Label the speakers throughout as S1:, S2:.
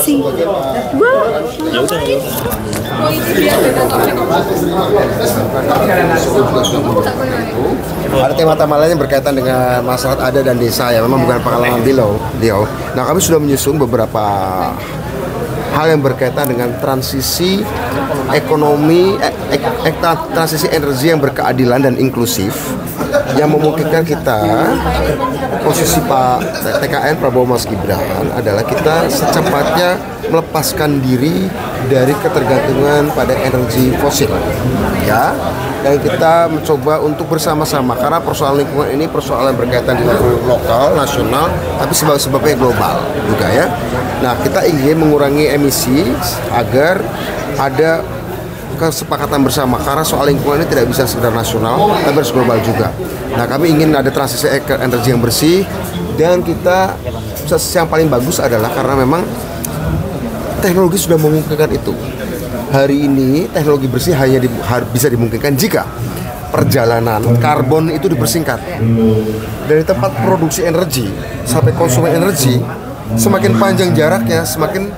S1: sih? Gua
S2: ada tema-tema lain yang berkaitan dengan masyarakat adat dan desa ya, memang bukan pengalaman beliau. Nah, kami sudah menyusun beberapa hal yang berkaitan dengan transisi ekonomi, transisi energi yang berkeadilan dan inklusif, yang memungkinkan kita, posisi Pak TKN Prabowo Mas Gibran adalah kita secepatnya melepaskan diri dari ketergantungan pada energi fosil, ya. Dan kita mencoba untuk bersama-sama, karena persoalan lingkungan ini persoalan berkaitan dengan lokal, nasional, tapi sebab-sebabnya global juga ya. Nah, kita ingin mengurangi emisi agar ada kesepakatan bersama, karena soal lingkungan ini tidak bisa sekedar nasional, tapi harus global juga. Nah, kami ingin ada transisi energi yang bersih, dan kita yang paling bagus adalah karena memang teknologi sudah memungkinkan itu. Hari ini teknologi bersih hanya bisa dimungkinkan jika perjalanan karbon itu dibersingkat. Dari tempat produksi energi sampai konsumen energi, semakin panjang jaraknya, semakin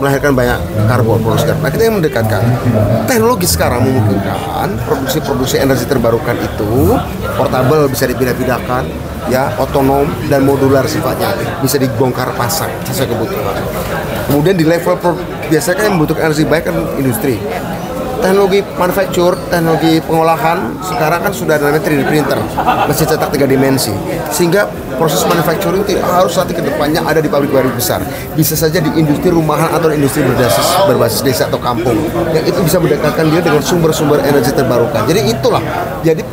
S2: melahirkan banyak karbon produksi. Nah, kita yang mendekatkan teknologi sekarang memungkinkan produksi energi terbarukan itu portable, bisa dipindah-pindahkan, ya, otonom dan modular sifatnya, bisa dibongkar pasang sesuai kebutuhan. Kemudian di level biasanya kan yang membutuhkan energi baik kan industri. Teknologi manufacture, teknologi pengolahan sekarang kan sudah namanya 3D printer, mesin cetak 3 dimensi, sehingga proses manufacturing harus nanti ke depannya ada di pabrik-pabrik besar, bisa saja di industri rumahan atau industri berbasis desa atau kampung, yang itu bisa mendekatkan dia dengan sumber-sumber energi terbarukan. Jadi itulah jadi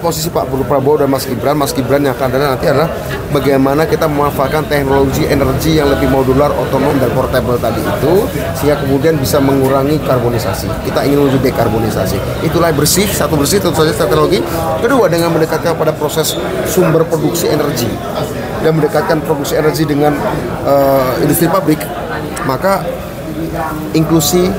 S2: posisi Pak Prabowo dan Mas Gibran yang akan ada nanti adalah bagaimana kita memanfaatkan teknologi energi yang lebih modular, otonom dan portable tadi itu, sehingga kemudian bisa mengurangi karbonisasi. Kita ingin menuju dekarbonisasi. Itulah bersih, satu bersih tentu saja teknologi. Kedua, dengan mendekatkan pada proses sumber produksi energi dan mendekatkan produksi energi dengan industri pabrik, maka inklusi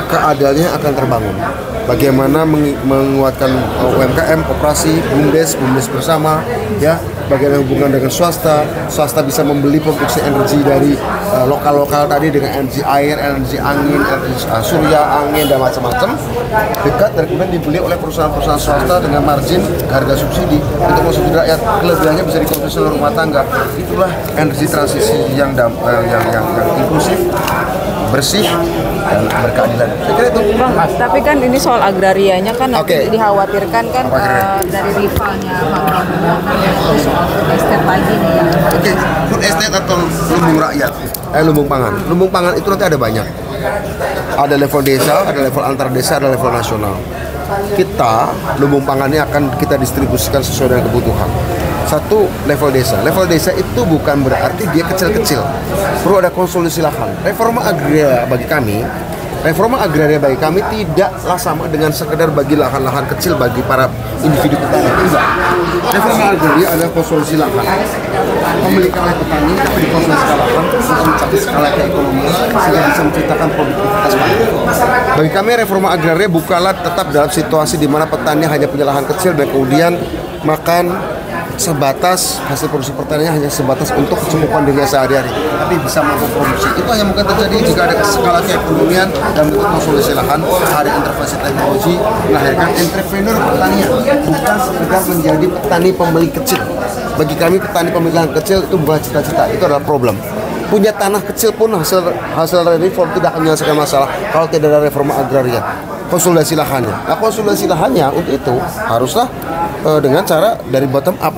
S2: keadilannya akan terbangun. Bagaimana menguatkan UMKM, koperasi, BUMDes bersama, ya. Bagaimana hubungan dengan swasta bisa membeli produksi energi dari lokal tadi dengan energi air, energi angin, energi surya, angin dan macam-macam, dekat dan kemudian dibeli oleh perusahaan-perusahaan swasta dengan margin harga subsidi untuk konsumsi rakyat. Kelebihannya bisa dikonsumsi oleh rumah tangga. Itulah energi transisi yang inklusif, bersih dan berkeadilan. Saya kira itu.
S1: Bang, tapi kan ini soal agrarianya kan dikhawatirkan kan dari rivalnya Pak Prabowo soal food estate lagi nih ya.
S2: Food estate atau lumbung rakyat, lumbung pangan. Lumbung pangan itu nanti ada banyak. Ada level desa, ada level antar desa, ada level nasional. Kita lumbung pangannya akan kita distribusikan sesuai dengan kebutuhan. Satu, level desa. Level desa itu bukan berarti dia kecil-kecil. Perlu ada konsolidasi lahan. Reforma agraria bagi kami tidaklah sama dengan sekedar bagi lahan-lahan kecil bagi para individu petani. Tidak. Reforma agraria adalah konsolidasi lahan. Memiliki oleh petani, tapi dikonsolidasi lahan untuk mencapai skala keekonomian sehingga bisa menciptakan produktivitas pangan. Bagi kami reforma agraria bukanlah tetap dalam situasi di mana petani hanya punya lahan kecil dan kemudian makan sebatas hasil produksi pertanian hanya sebatas untuk kecukupan dirinya sehari-hari, tapi bisa mampu produksi. Itu hanya mungkin terjadi jika ada skala keekonomian dan bentuk konsolidasi lahan, ada intervensi teknologi, melahirkan entrepreneur pertanian, bukan sekedar menjadi petani pembeli kecil. Bagi kami petani pembeli lahan kecil itu bukan cita-cita, itu adalah problem. Punya tanah kecil pun hasil reform tidak akan menyelesaikan masalah kalau tidak ada reforma agraria. Konsolidasi lahannya. Nah, konsolidasi lahannya untuk itu haruslah dengan cara dari bottom up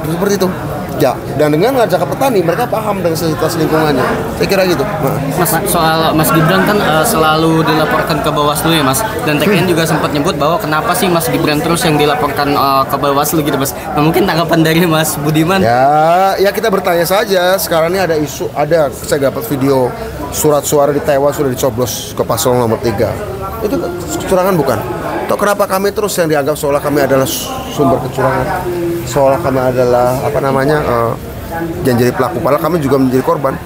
S2: seperti itu. Ya, dan dengan ngajak ke petani, mereka paham dengan situasi lingkungannya. Saya kira gitu.
S3: Mas, soal Mas Gibran kan selalu dilaporkan ke Bawaslu ya Mas. Dan TKN juga sempat nyebut bahwa kenapa sih Mas Gibran terus yang dilaporkan ke Bawaslu gitu Mas. Nah, mungkin tanggapan dari Mas Budiman?
S2: Ya kita bertanya saja. Sekarang ini ada isu, saya dapat video surat suara di Taiwan sudah dicoblos ke paslon nomor 3. Itu kecurangan bukan? Atau kenapa kami terus yang dianggap seolah kami adalah sumber kecurangan, seolah kami adalah yang jadi pelaku, padahal kami juga menjadi korban.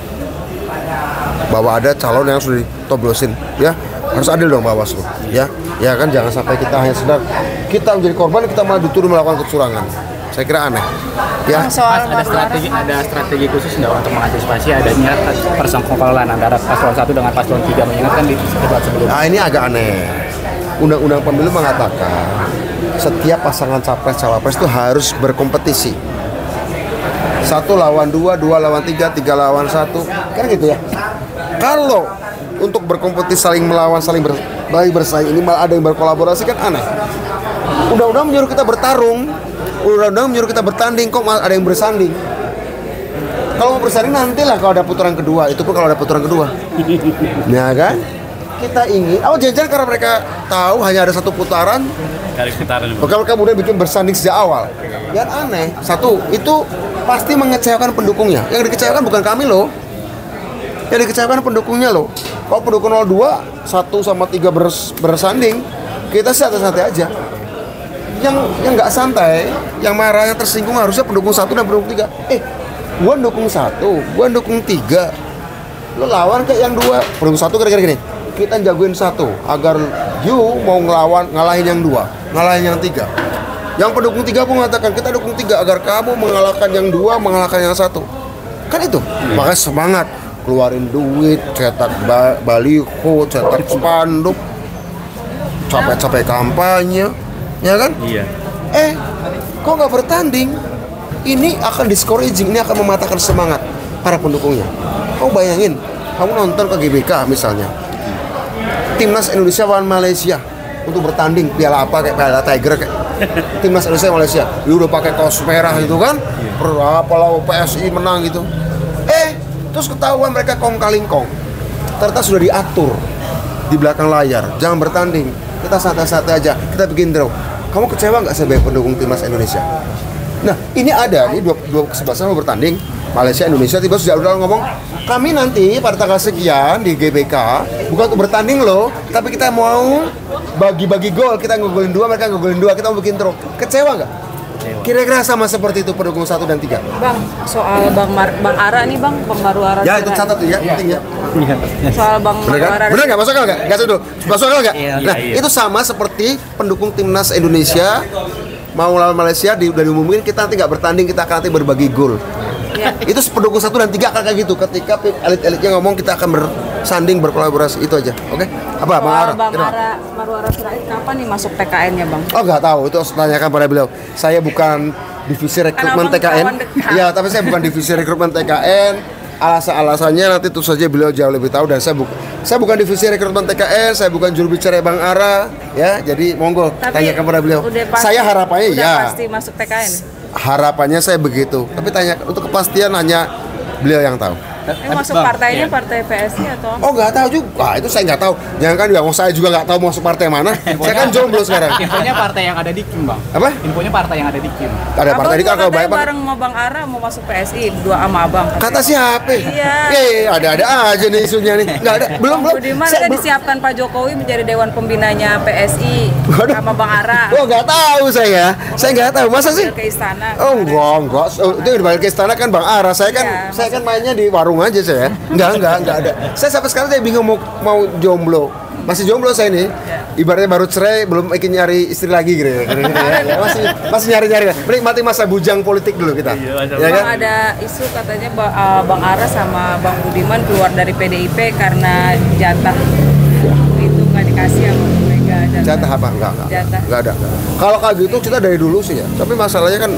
S2: Bahwa ada calon yang sudah ditoblosin, ya harus adil dong Bawaslu, ya kan jangan sampai kita hanya sedar kita menjadi korban, kita malah dituduh melakukan kecurangan. Saya kira aneh. Ya.
S4: Mas, ada strategi khusus nggak untuk mengantisipasi adanya persenggolan antara paslon 1 dengan paslon 3 mengingatkan di debat sebelumnya?
S2: Nah, ini agak aneh. Undang-undang pemilu mengatakan setiap pasangan capres cawapres itu harus berkompetisi. 1 lawan 2, 2 lawan 3, 3 lawan 1. Kan gitu ya. Kalau untuk berkompetisi saling melawan, saling bersaing ini malah ada yang berkolaborasi, kan aneh. Undang-undang menyuruh kita bertarung, undang-undang menyuruh kita bertanding, kok malah ada yang bersanding. Kalau mau bersanding nantilah kalau ada putaran kedua, itu pun kalau ada putaran kedua. Ya kan? Kita ingin, jangan-jangan karena mereka tahu hanya ada satu putaran, maka mereka kemudian bikin bersanding sejak awal. Yang aneh, satu, itu pasti mengecewakan pendukungnya. Yang dikecewakan bukan kami loh, yang dikecewakan pendukungnya loh. Kalau pendukung 02, 1 sama 3 bersanding, kita santai-santai aja. Yang nggak santai, yang marah, yang tersinggung harusnya pendukung 1 dan pendukung 3. Gua dukung 1, gua dukung 3. Lo lawan kayak yang 2. Pendukung 1 kira-kira gini. Kita jagoin 1 agar you mau ngalahin yang 2, ngalahin yang 3. Yang pendukung 3 pun mengatakan kita dukung 3 agar kamu mengalahkan yang 2, mengalahkan yang 1. Kan itu. Makanya semangat, keluarin duit, cetak baliho, cetak spanduk, capek-capek kampanye, ya kan?
S4: Iya.
S2: Kok nggak bertanding? Ini akan discouraging, ini akan mematahkan semangat para pendukungnya. Kau bayangin, kamu nonton ke GBK misalnya, Timnas Indonesia lawan Malaysia untuk bertanding piala apa, kayak piala Tiger, kayak Timnas Indonesia Malaysia, dia udah pakai kaos merah gitu kan, apalah PSI menang gitu. Terus ketahuan mereka kong kaling kong, ternyata sudah diatur di belakang layar, jangan bertanding, kita santai-santai aja, kita bikin draw. Kamu kecewa nggak sebagai pendukung Timnas Indonesia? Nah, ini ada nih dua kesebelasan mau bertanding, Malaysia Indonesia, tiba sejak udah ngomong kami nanti pada tanggal sekian di GBK bukan untuk bertanding loh, tapi kita mau bagi-bagi gol, kita ngegolin 2, mereka ngegolin 2, kita mau bikin draw. Kecewa nggak? Kira-kira sama seperti itu pendukung 1 dan 3.
S1: Bang, soal Bang Ara nih Bang Maru Ara.
S2: Ya itu catat tuh ya, penting ya.
S1: Soal Bang Maru Ara.
S2: Bener nggak? Masuk akal nggak? Nggak dulu. Masuk akal nggak? Nah,
S4: iya.
S2: itu sama seperti pendukung Timnas Indonesia mau lawan Malaysia udah diumumin kita nanti nggak bertanding, kita akan nanti berbagi gol. Ya. Itu pendukung 1 dan 3 akan kayak gitu. Ketika elit-elitnya ngomong kita akan bersanding, berkolaborasi, itu aja. Oke? Apa Bang Ara?
S1: Bang Ara Maru Ara Sirait kapan nih masuk TKN-nya Bang?
S2: Oh nggak tahu, itu harus tanyakan pada beliau. Saya bukan divisi rekrutmen TKN. Ya, tapi saya bukan divisi rekrutmen TKN. Alasannya nanti tentu saja beliau jauh lebih tahu, dan saya bukan divisi rekrutmen TKN, saya bukan juru bicara Bang Ara, ya. Jadi monggo tanyakan pada beliau. Saya harapannya ya.
S1: Pasti masuk TKN.
S2: Harapannya saya begitu. Tapi tanya untuk kepastian hanya beliau yang tahu.
S1: Masuk partainya partai PSI atau apa?
S2: Oh nggak tahu juga, itu saya nggak tahu. Jangan kan ya, saya juga nggak tahu masuk partai mana. Saya kan jomblo sekarang.
S4: Infonya partai yang ada di Kim, Bang.
S2: Apa?
S4: Infonya partai yang ada di Kim.
S2: Ada partai di kalau banyak
S1: bareng sama Bang Ara mau masuk PSI berdua sama Abang.
S2: Kata siapa?
S1: Iya.
S2: Ada aja nih isunya nih. Nggak ada, belum.
S1: Budiman kan disiapkan Pak Jokowi menjadi dewan pembinanya PSI sama Bang Ara.
S2: Oh nggak tahu saya nggak tahu. Masa sih?
S1: Ke istana.
S2: Oh enggak. Itu dipanggil ke istana kan Bang Ara. Saya kan mainnya di warung aja saya. Enggak ada. Saya sampai sekarang saya bingung mau jomblo. Masih jomblo saya nih. Ibaratnya baru cerai, belum ingin nyari istri lagi gitu ya. Masih nyari-nyari. Menikmati masa bujang politik dulu kita.
S1: Ya kan? Ada isu katanya Bang Ara sama Bang Budiman keluar dari PDIP karena jatah itu nggak dikasih sama Bu Mega.
S2: Jatah apa? Enggak ada. Kalau kayak gitu kita dari dulu sih ya. Tapi masalahnya kan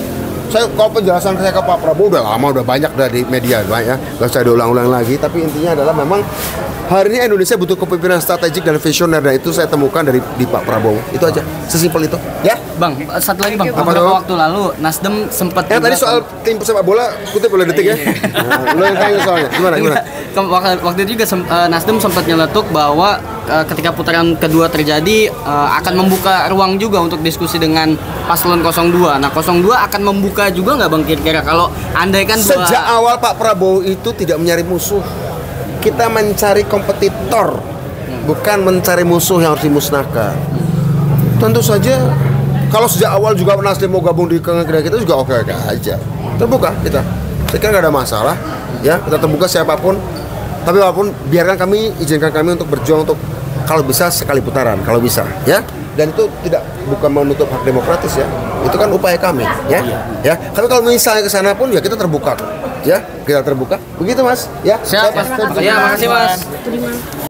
S2: kalau penjelasan saya ke Pak Prabowo udah lama, udah banyak dari media banyak, nggak usah diulang-ulang lagi. Tapi intinya adalah memang hari ini Indonesia butuh kepemimpinan strategik dan visioner, dan itu saya temukan di Pak Prabowo. Itu aja, sesimpel itu. Ya,
S3: Bang, satu lagi Bang. Beberapa waktu lalu Nasdem sempat.
S2: Tadi soal tim sepak bola, kutip boleh detik ya. Lo yang tanya soalnya, gimana?
S3: Waktu itu juga Nasdem sempat nyeletuk bahwa ketika putaran kedua terjadi akan membuka ruang juga untuk diskusi dengan paslon 02. Nah, 02 akan membuka juga nggak Bang kira-kira kalau andai kan
S2: sejak awal Pak Prabowo itu tidak mencari musuh, kita mencari kompetitor, bukan mencari musuh yang harus dimusnahkan. Tentu saja kalau sejak awal juga Nasdem mau gabung di kira kita juga oke aja, terbuka kita. Saya kira nggak ada masalah, ya kita terbuka siapapun. Tapi walaupun izinkan kami untuk berjuang untuk kalau bisa sekali putaran, kalau bisa, ya. Dan itu bukan menutup hak demokratis ya. Itu kan upaya kami, ya. Ya. Tapi kalau misalnya ke sana pun ya kita terbuka. Ya, kita terbuka. Begitu, Mas. Ya.
S3: Siap, Mas. Ya, makasih, Mas.